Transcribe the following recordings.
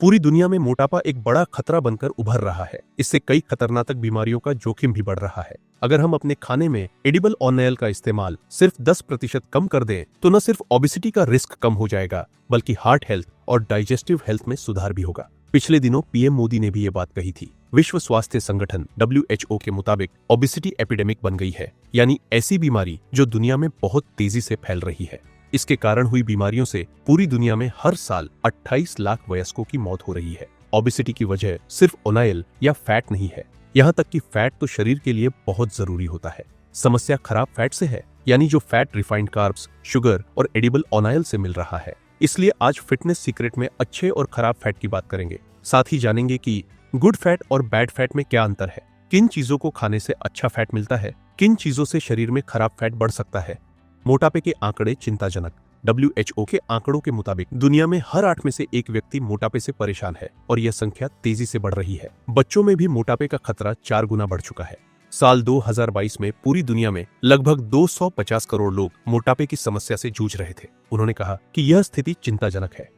पूरी दुनिया में मोटापा एक बड़ा खतरा बनकर उभर रहा है। इससे कई खतरनाक बीमारियों का जोखिम भी बढ़ रहा है। अगर हम अपने खाने में एडिबल ऑयल का इस्तेमाल सिर्फ 10% कम कर दें तो न सिर्फ ओबेसिटी का रिस्क कम हो जाएगा बल्कि हार्ट हेल्थ और डाइजेस्टिव हेल्थ में सुधार भी होगा। पिछले दिनों पीएम मोदी ने भी ये बात कही थी। विश्व स्वास्थ्य संगठन WHO के मुताबिक ओबेसिटी एपिडेमिक बन गई है, यानी ऐसी बीमारी जो दुनिया में बहुत तेजी से फैल रही है। इसके कारण हुई बीमारियों से पूरी दुनिया में हर साल 28 लाख वयस्कों की मौत हो रही है। ओबेसिटी की वजह सिर्फ ऑयल या फैट नहीं है, यहाँ तक कि फैट तो शरीर के लिए बहुत जरूरी होता है। समस्या खराब फैट से है, यानी जो फैट रिफाइंड कार्ब्स, शुगर और एडिबल ऑयल से मिल रहा है। इसलिए आज फिटनेस सीक्रेट में अच्छे और खराब फैट की बात करेंगे। साथ ही जानेंगे कि गुड फैट और बैड फैट में क्या अंतर है, किन चीजों को खाने से अच्छा फैट मिलता है, किन चीजों से शरीर में खराब फैट बढ़ सकता है। मोटापे के आंकड़े चिंताजनक। WHO के आंकड़ों के मुताबिक दुनिया में हर 8 में से एक व्यक्ति मोटापे से परेशान है और यह संख्या तेजी से बढ़ रही है। बच्चों में भी मोटापे का खतरा 4 गुना बढ़ चुका है। साल 2022 में पूरी दुनिया में लगभग 250 करोड़ लोग मोटापे की समस्या से जूझ रहे थे। उन्होंने कहा कि यह स्थिति चिंताजनक है।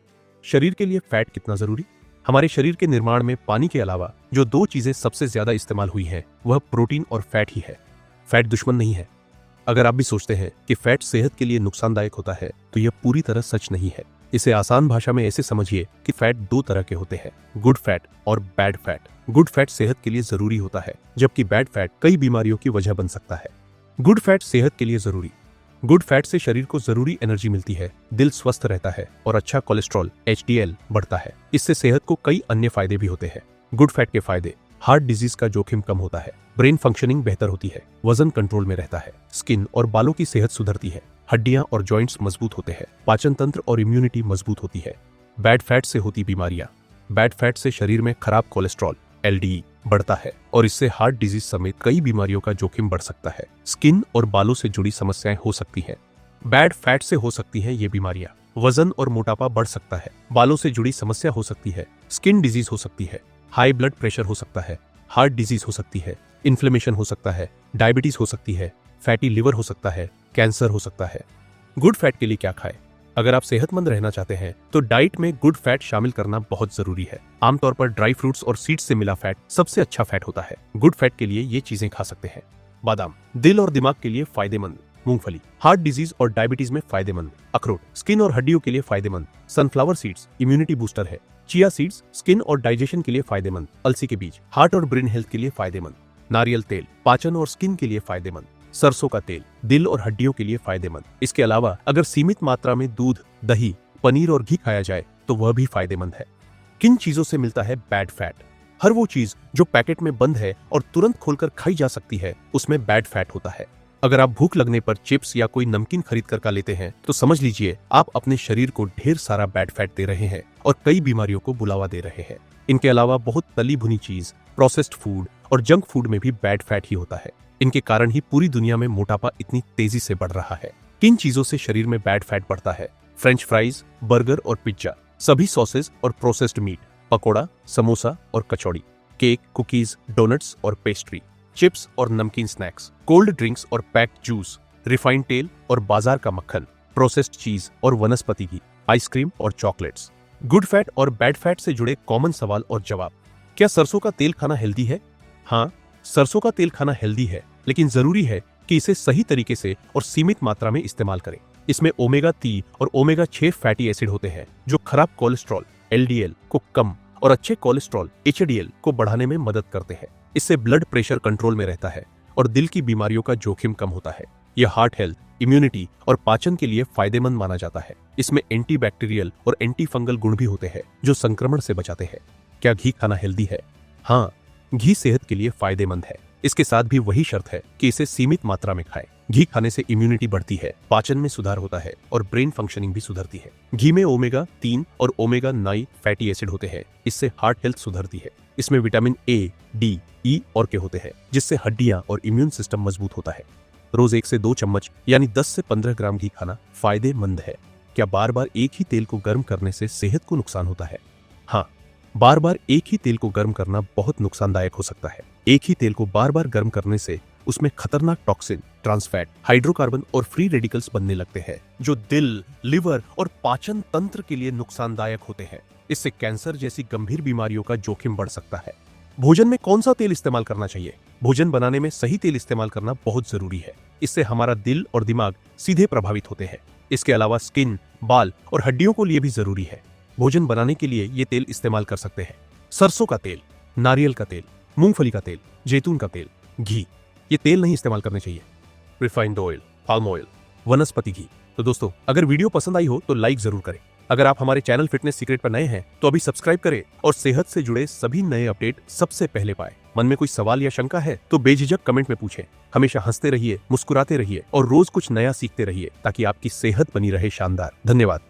शरीर के लिए फैट कितना जरूरी? हमारे शरीर के निर्माण में पानी के अलावा जो 2 चीजें सबसे ज्यादा इस्तेमाल हुई हैं, वह प्रोटीन और फैट ही है। फैट दुश्मन नहीं है। अगर आप भी सोचते हैं कि फैट सेहत के लिए नुकसानदायक होता है तो यह पूरी तरह सच नहीं है। इसे आसान भाषा में ऐसे समझिए कि फैट 2 तरह के होते हैं, गुड फैट और बैड फैट। गुड फैट सेहत के लिए जरूरी होता है, जबकि बैड फैट कई बीमारियों की वजह बन सकता है। गुड फैट सेहत के लिए जरूरी। गुड फैट से शरीर को जरूरी एनर्जी मिलती है, दिल स्वस्थ रहता है और अच्छा कोलेस्ट्रॉल HDL बढ़ता है। इससे सेहत को कई अन्य फायदे भी होते हैं। गुड फैट के फायदे: हार्ट डिजीज का जोखिम कम होता है, ब्रेन फंक्शनिंग बेहतर होती है, वजन कंट्रोल में रहता है, स्किन और बालों की सेहत सुधरती है, हड्डियां और जॉइंट्स मजबूत होते हैं, पाचन तंत्र और इम्यूनिटी मजबूत होती है। बैड फैट से होती बीमारियां: बैड फैट से शरीर में खराब कोलेस्ट्रॉल LDL बढ़ता है और इससे हार्ट डिजीज समेत कई बीमारियों का जोखिम बढ़ सकता है। स्किन और बालों से जुड़ी समस्याएं हो सकती हैं। बैड फैट से हो सकती हैं ये बीमारियां: वजन और मोटापा बढ़ सकता है, बालों से जुड़ी समस्या हो सकती है, स्किन डिजीज हो सकती है, हाई ब्लड प्रेशर हो सकता है, हार्ट डिजीज हो सकती है, इन्फ्लेमेशन हो सकता है, डायबिटीज हो सकती है, फैटी लिवर हो सकता है, कैंसर हो सकता है। गुड फैट के लिए क्या खाएं? अगर आप सेहतमंद रहना चाहते हैं तो डाइट में गुड फैट शामिल करना बहुत जरूरी है। आमतौर पर ड्राई फ्रूट्स और सीड्स से मिला फैट सबसे अच्छा फैट होता है। गुड फैट के लिए ये चीजें खा सकते हैं: बादाम, दिल और दिमाग के लिए फायदेमंद; मूंगफली, हार्ट डिजीज और डायबिटीज में फायदेमंद; अखरोट, स्किन और हड्डियों के लिए फायदेमंद; सनफ्लावर सीड्स, इम्यूनिटी बूस्टर है; चिया सीड्स, स्किन और डाइजेशन के लिए फायदेमंद; अलसी के बीज, हार्ट और ब्रेन हेल्थ के लिए फायदेमंद; नारियल तेल, पाचन और स्किन के लिए फायदेमंद; सरसों का तेल, दिल और हड्डियों के लिए फायदेमंद। इसके अलावा अगर सीमित मात्रा में दूध, दही, पनीर और घी खाया जाए तो वह भी फायदेमंद है। किन चीजों से मिलता है बैड फैट? हर वो चीज जो पैकेट में बंद है और तुरंत खोलकर खाई जा सकती है, उसमें बैड फैट होता है। अगर आप भूख लगने पर चिप्स या कोई नमकीन खरीद कर खा लेते हैं तो समझ लीजिए आप अपने शरीर को ढेर सारा बैड फैट दे रहे हैं और कई बीमारियों को बुलावा दे रहे हैं। इनके अलावा बहुत तली भुनी चीज, प्रोसेस्ड फूड और जंक फूड में भी बैड फैट ही होता है। इनके कारण ही पूरी दुनिया में मोटापा इतनी तेजी से बढ़ रहा है। किन चीजों से शरीर में बैड फैट बढ़ता है? फ्रेंच फ्राइज, बर्गर और पिज्जा, सभी सॉसेज और प्रोसेस्ड मीट, पकोड़ा, समोसा और कचौड़ी, केक, कुकीज, डोनट्स और पेस्ट्री, चिप्स और नमकीन स्नैक्स, कोल्ड ड्रिंक्स और पैक्ड जूस, रिफाइंड तेल और बाजार का मक्खन, प्रोसेस्ड चीज और वनस्पति घी, आइसक्रीम और चॉकलेट्स। गुड फैट और बैड फैट से जुड़े कॉमन सवाल और जवाब: क्या सरसों का तेल खाना हेल्दी है? हाँ, सरसों का तेल खाना हेल्दी है, लेकिन जरूरी है कि इसे सही तरीके से और सीमित मात्रा में इस्तेमाल करें। इसमें ओमेगा 3 और ओमेगा 6 फैटी एसिड होते हैं जो खराब कोलेस्ट्रॉल LDL को कम और अच्छे कोलेस्ट्रॉल HDL को बढ़ाने में मदद करते हैं। इससे ब्लड प्रेशर कंट्रोल में रहता है और दिल की बीमारियों का जोखिम कम होता है। यह हार्ट हेल्थ, इम्यूनिटी और पाचन के लिए फायदेमंद माना जाता है। इसमें एंटीबैक्टीरियल और एंटी फंगल गुण भी होते हैं जो संक्रमण से बचाते हैं। क्या घी खाना हेल्दी है? हाँ, घी सेहत के लिए फायदेमंद है। इसके साथ भी वही शर्त है कि इसे सीमित मात्रा में खाएं। घी खाने से इम्यूनिटी बढ़ती है, पाचन में सुधार होता है और ब्रेन फंक्शनिंग भी सुधरती है। घी में ओमेगा 3 और ओमेगा 9 फैटी एसिड होते हैं, इससे हार्ट हेल्थ सुधरती है। इसमें विटामिन A, D, E और के होते हैं, जिससे हड्डियां और इम्यून सिस्टम मजबूत होता है। रोज 1 से 2 चम्मच यानी 10 से 15 ग्राम घी खाना फायदेमंद है। क्या बार बार एक ही तेल को गर्म करने से सेहत को नुकसान होता है? हाँ, बार बार एक ही तेल को गर्म करना बहुत नुकसानदायक हो सकता है। एक ही तेल को बार बार गर्म करने से उसमें खतरनाक टॉक्सिन, ट्रांसफैट, हाइड्रोकार्बन और फ्री रेडिकल्स बनने लगते हैं जो दिल, लिवर और पाचन तंत्र के लिए नुकसानदायक होते हैं। इससे कैंसर जैसी गंभीर बीमारियों का जोखिम बढ़ सकता है। भोजन में कौन सा तेल इस्तेमाल करना चाहिए? भोजन बनाने में सही तेल इस्तेमाल करना बहुत जरूरी है। इससे हमारा दिल और दिमाग सीधे प्रभावित होते हैं। इसके अलावा स्किन, बाल और हड्डियों को लिए भी जरूरी है। भोजन बनाने के लिए ये तेल इस्तेमाल कर सकते हैं: सरसों का तेल, नारियल का तेल, मूंगफली का तेल, जैतून का तेल, घी। ये तेल नहीं इस्तेमाल करने चाहिए। रिफाइंड ऑयल, पाल्म ऑयल, वनस्पति घी। तो दोस्तों, अगर वीडियो पसंद आई हो तो लाइक जरूर करें। अगर आप हमारे चैनल फिटनेस सीक्रेट पर नए हैं तो अभी सब्सक्राइब करें और सेहत से जुड़े सभी नए अपडेट सबसे पहले पाएं। मन में कोई सवाल या शंका है तो बेझिझक कमेंट में पूछें। हमेशा हंसते रहिए, मुस्कुराते रहिए और रोज कुछ नया सीखते रहिए ताकि आपकी सेहत बनी रहे शानदार। धन्यवाद।